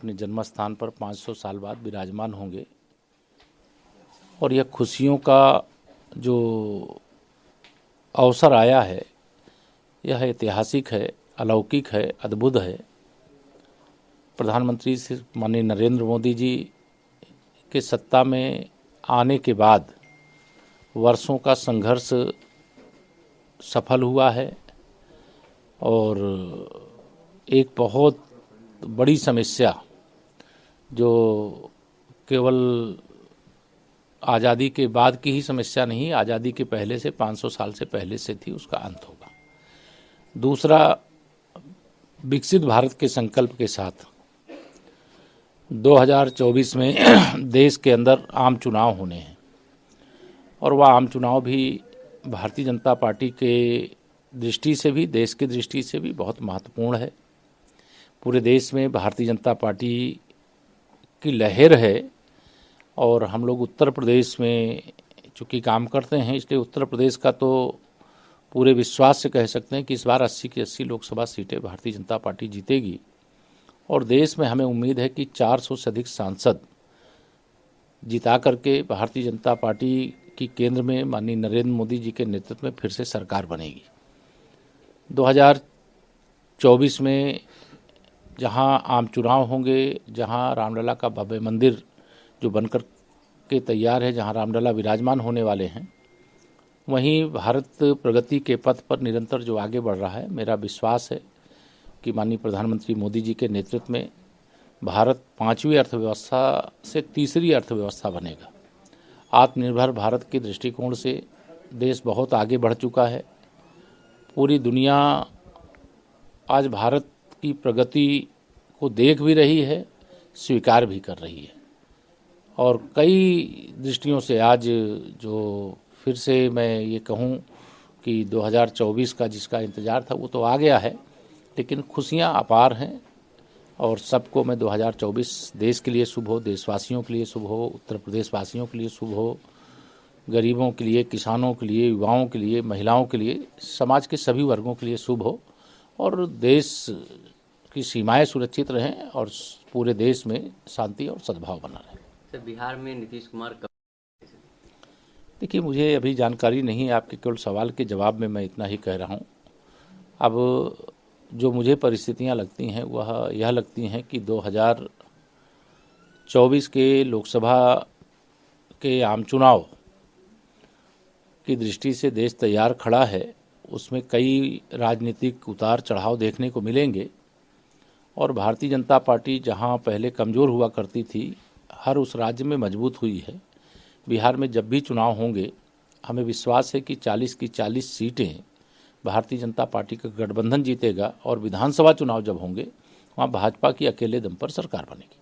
अपने जन्म स्थान पर 500 साल बाद विराजमान होंगे और यह खुशियों का जो अवसर आया है यह ऐतिहासिक है, अलौकिक है, अद्भुत है। प्रधानमंत्री श्री माननीय नरेंद्र मोदी जी के सत्ता में आने के बाद वर्षों का संघर्ष सफल हुआ है और एक बहुत बड़ी समस्या जो केवल आज़ादी के बाद की ही समस्या नहीं, आज़ादी के पहले से 500 साल से पहले से थी, उसका अंत होगा। दूसरा, विकसित भारत के संकल्प के साथ 2024 में देश के अंदर आम चुनाव होने हैं और वह आम चुनाव भी भारतीय जनता पार्टी के दृष्टि से भी, देश की दृष्टि से भी बहुत महत्वपूर्ण है। पूरे देश में भारतीय जनता पार्टी की लहर है और हम लोग उत्तर प्रदेश में चूँकि काम करते हैं, इसलिए उत्तर प्रदेश का तो पूरे विश्वास से कह सकते हैं कि इस बार 80 की 80 लोकसभा सीटें भारतीय जनता पार्टी जीतेगी और देश में हमें उम्मीद है कि 400 से अधिक सांसद जिता करके भारतीय जनता पार्टी की केंद्र में माननीय नरेंद्र मोदी जी के नेतृत्व में फिर से सरकार बनेगी। 2024 में जहां आम चुनाव होंगे, जहां रामलला का भव्य मंदिर जो बनकर के तैयार है, जहां रामलला विराजमान होने वाले हैं, वहीं भारत प्रगति के पथ पर निरंतर जो आगे बढ़ रहा है, मेरा विश्वास है कि माननीय प्रधानमंत्री मोदी जी के नेतृत्व में भारत 5वीं अर्थव्यवस्था से तीसरी अर्थव्यवस्था बनेगा। आत्मनिर्भर भारत के दृष्टिकोण से देश बहुत आगे बढ़ चुका है। पूरी दुनिया आज भारत की प्रगति को देख भी रही है, स्वीकार भी कर रही है और कई दृष्टियों से आज जो फिर से मैं ये कहूँ कि 2024 का जिसका इंतज़ार था वो तो आ गया है, लेकिन खुशियाँ अपार हैं और सबको मैं 2024 देश के लिए शुभ हो, देशवासियों के लिए शुभ हो, उत्तर प्रदेश वासियों के लिए शुभ हो, गरीबों के लिए, किसानों के लिए, युवाओं के लिए, महिलाओं के लिए, समाज के सभी वर्गों के लिए शुभ हो और देश की सीमाएं सुरक्षित रहें और पूरे देश में शांति और सद्भाव बना रहे। सर, बिहार में नीतीश कुमार कब? देखिए, मुझे अभी जानकारी नहीं है, आपके केवल सवाल के जवाब में मैं इतना ही कह रहा हूँ। अब जो मुझे परिस्थितियाँ लगती हैं वह यह लगती हैं कि 2024 के लोकसभा के आम चुनाव की दृष्टि से देश तैयार खड़ा है। उसमें कई राजनीतिक उतार चढ़ाव देखने को मिलेंगे और भारतीय जनता पार्टी जहां पहले कमज़ोर हुआ करती थी, हर उस राज्य में मजबूत हुई है। बिहार में जब भी चुनाव होंगे, हमें विश्वास है कि 40 की 40 सीटें भारतीय जनता पार्टी का गठबंधन जीतेगा और विधानसभा चुनाव जब होंगे वहाँ भाजपा की अकेले दम पर सरकार बनेगी।